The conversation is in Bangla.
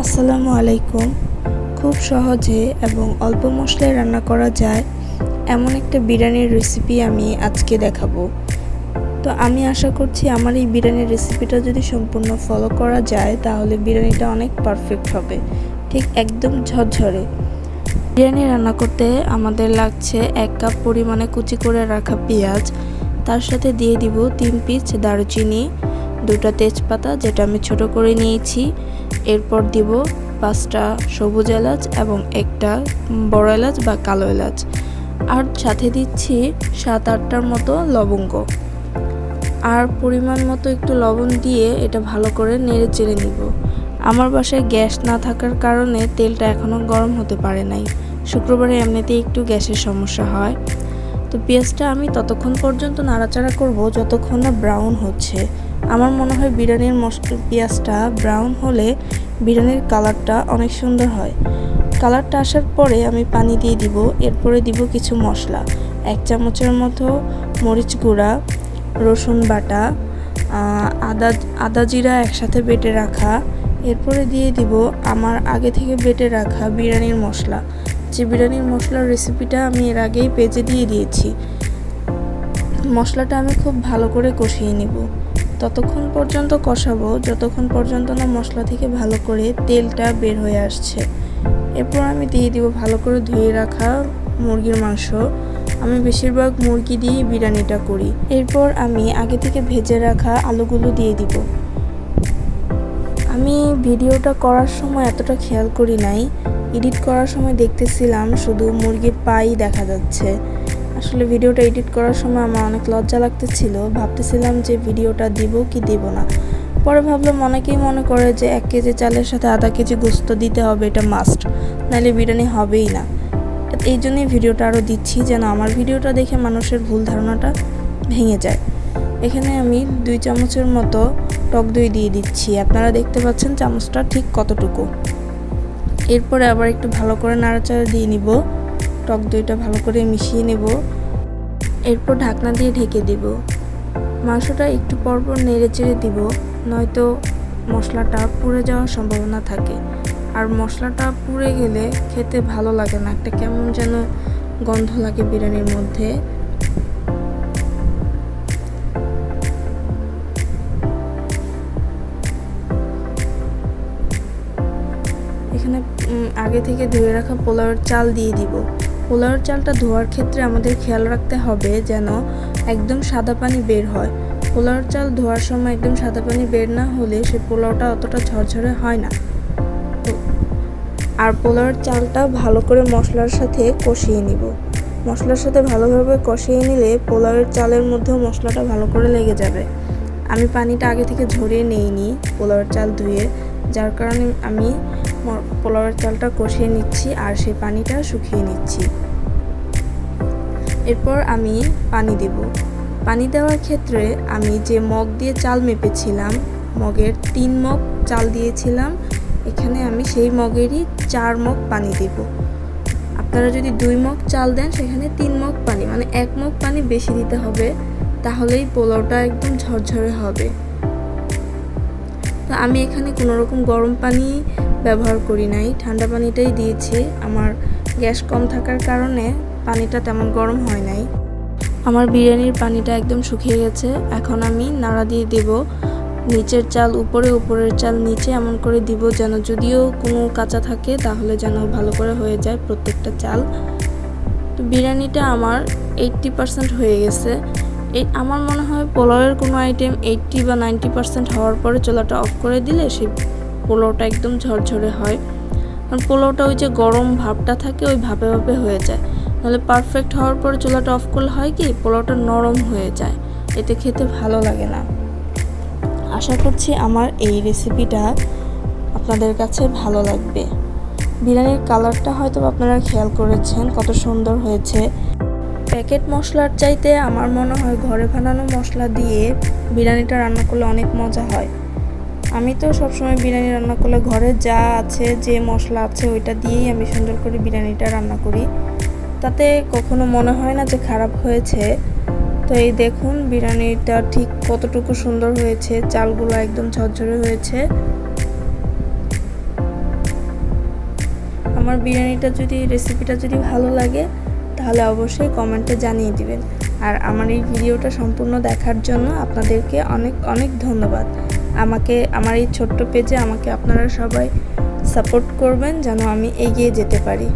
আসসালামু আলাইকুম। খুব সহজে এবং অল্প মশলায় রান্না করা যায় এমন একটা বিরিয়ানির রেসিপি আমি আজকে দেখাবো। তো আমি আশা করছি আমার এই বিরিয়ানির রেসিপিটা যদি সম্পূর্ণ ফলো করা যায় তাহলে বিরিয়ানিটা অনেক পারফেক্ট হবে, ঠিক একদম ঝরঝরে। বিরিয়ানি রান্না করতে আমাদের লাগছে 1 কাপ পরিমাণে কুচি করে রাখা পেঁয়াজ, তার সাথে দিয়ে দিব 3 পিস দারুচিনি, 2টা তেজপাতা যেটা আমি ছোট করে নিয়েছি, এরপর দিব 5টা সবুজ এলাচ এবং 1টা বড় এলাচ বা কালো এলাচ, আর সাথে দিচ্ছি 7-8টার মতো লবঙ্গ। আর পরিমাণ মতো একটু লবণ দিয়ে এটা ভালো করে নেড়ে চেড়ে নিব। আমার বাসায় গ্যাস না থাকার কারণে তেলটা এখনও গরম হতে পারে নাই। শুক্রবারে এমনিতেই একটু গ্যাসের সমস্যা হয়। তো পেঁয়াজটা আমি ততক্ষণ পর্যন্ত নাড়াচাড়া করব যতক্ষণ না ব্রাউন হচ্ছে। আমার মনে হয় বিরিয়ানির পেঁয়াজটা ব্রাউন হলে বিরিয়ানির কালারটা অনেক সুন্দর হয়। কালারটা আসার পরে আমি পানি দিয়ে দিব। এরপরে দিব কিছু মশলা, 1 চামচের মতো মরিচ গুঁড়া, রসুন বাটা, আদা জিরা একসাথে বেটে রাখা। এরপরে দিয়ে দিব আমার আগে থেকে বেটে রাখা বিরিয়ানির মশলা। যে বিরিয়ানির মশলার রেসিপিটা আমি এর আগেই পেজে দিয়ে দিয়েছি। মশলাটা আমি খুব ভালো করে কষিয়ে নিব। ততক্ষণ পর্যন্ত কষাবো যতক্ষণ পর্যন্ত না মশলা থেকে ভালো করে তেলটা বের হয়ে আসছে। এরপর আমি দিয়ে দিব ভালো করে ধুয়ে রাখা মুরগির মাংস। আমি বেশিরভাগ মুরগি দিয়ে বিরিয়ানিটা করি। এরপর আমি আগে থেকে ভেজে রাখা আলুগুলো দিয়ে দিব। আমি ভিডিওটা করার সময় এতটা খেয়াল করি নাই, এডিট করার সময় দেখতেছিলাম শুধু মুরগির পাই দেখা যাচ্ছে। আসলে ভিডিওটা এডিট করার সময় আমার অনেক লজ্জা লাগতেছিল, ভাবতেছিলাম যে ভিডিওটা দিব কি দিব না। পরে ভাবলাম অনেকেই মনে করে যে 1 কেজি চালের সাথে আধা কেজি গোস্ত দিতে হবে, এটা মাস্ট, নাহলে বিরিয়ানি হবেই না। এই জন্যই ভিডিওটা আরও দিচ্ছি যেন আমার ভিডিওটা দেখে মানুষের ভুল ধারণাটা ভেঙে যায়। এখানে আমি 2 চামচের মতো টক দই দিয়ে দিচ্ছি। আপনারা দেখতে পাচ্ছেন চামচটা ঠিক কতটুকু। এরপরে আবার একটু ভালো করে নাড়াচাড়া দিয়ে নিব, টক দইটা ভালো করে মিশিয়ে নেব। এরপর ঢাকনা দিয়ে ঢেকে দিব। মাংসটা একটু পরপর নেড়ে চেড়ে দিব, নয়তো মশলাটা পুড়ে যাওয়ার সম্ভাবনা থাকে। আর মশলাটা পুড়ে গেলে খেতে ভালো লাগে না, একটা কেমন যেন গন্ধ লাগে বিরিয়ানির মধ্যে। এখানে আগে থেকে ধুয়ে রাখা পোলাওয়ের চাল দিয়ে দিব। পোলাওয়ের চালটা ধোয়ার ক্ষেত্রে আমাদের খেয়াল রাখতে হবে যেন একদম সাদা পানি বের হয়। পোলাওয়ের চাল ধোয়ার সময় একদম সাদা পানি বের না হলে সে পোলাওটা অতটা ঝরঝরে হয় না। আর পোলাওয়ের চালটা ভালো করে মশলার সাথে কষিয়ে নিব। মশলার সাথে ভালোভাবে কষিয়ে নিলে পোলাওয়ের চালের মধ্যেও মশলাটা ভালো করে লেগে যাবে। আমি পানিটা আগে থেকে ঝরিয়ে নিইনি পোলাওয়ের চাল ধুয়ে, যার কারণে আমি পোলাওয়ের চালটা কষিয়ে নিচ্ছি আর সেই পানিটা শুকিয়ে নিচ্ছি। এরপর আমি পানি দেব। পানি দেওয়ার ক্ষেত্রে আমি যে মগ দিয়ে চাল মেপেছিলাম, মগের 3 মগ চাল দিয়েছিলাম, এখানে আমি সেই মগেরই 4 মগ পানি দেব। আপনারা যদি 2 মগ চাল দেন সেখানে 3 মগ পানি, মানে 1 মগ পানি বেশি দিতে হবে, তাহলেই পোলাওটা একদম ঝরঝরে হবে। তো আমি এখানে কোনো রকম গরম পানি ব্যবহার করি নাই, ঠান্ডা পানিটাই দিয়েছি। আমার গ্যাস কম থাকার কারণে পানিটা তেমন গরম হয় নাই। আমার বিরিয়ানির পানিটা একদম শুকিয়ে গেছে। এখন আমি নাড়া দিয়ে দেব। নিচের চাল উপরে, উপরের চাল নিচে, এমন করে দিব যেন যদিও কোনো কাঁচা থাকে তাহলে যেন ভালো করে হয়ে যায় প্রত্যেকটা চাল। তো বিরিয়ানিটা আমার 80% হয়ে গেছে। আমার মনে হয় পোলাওয়ের কোনো আইটেম 80 বা 90% হওয়ার পরে চুলাটা অফ করে দিলে সেই পোলাওটা একদম ঝরঝরে হয়। কারণ পোলাওটা ওই যে গরম ভাবটা থাকে, ওই ভাপে ভাপে হয়ে যায়। নাহলে পারফেক্ট হওয়ার পরে চুলাটা অফ করলে হয় কি পোলাওটা নরম হয়ে যায়, এতে খেতে ভালো লাগে না। আশা করছি আমার এই রেসিপিটা আপনাদের কাছে ভালো লাগবে। বিরিয়ানির কালারটা হয়তো আপনারা খেয়াল করেছেন কত সুন্দর হয়েছে। প্যাকেট মশলার চাইতে আমার মনে হয় ঘরে বানানো মশলা দিয়ে বিরিয়ানিটা রান্না করলে অনেক মজা হয়। আমি তো সবসময় বিরিয়ানি রান্না করলে ঘরে যা আছে, যে মশলা আছে ওইটা দিয়েই আমি সুন্দর করে বিরিয়ানিটা রান্না করি, তাতে কখনো মনে হয় না যে খারাপ হয়েছে। তো এই দেখুন বিরিয়ানিটা ঠিক কতটুকু সুন্দর হয়েছে, চালগুলো একদম ঝরঝরে হয়েছে। আমার বিরিয়ানিটা যদি রেসিপিটা যদি ভালো লাগে তাহলে অবশ্যই কমেন্টে জানিয়ে দিবেন। আর আমার এই ভিডিওটা সম্পূর্ণ দেখার জন্য আপনাদেরকে অনেক অনেক ধন্যবাদ। আমার এই ছোট্ট পেজে আমাকে আপনারা সবাই সাপোর্ট করবেন যেন আমি এগিয়ে যেতে পারি।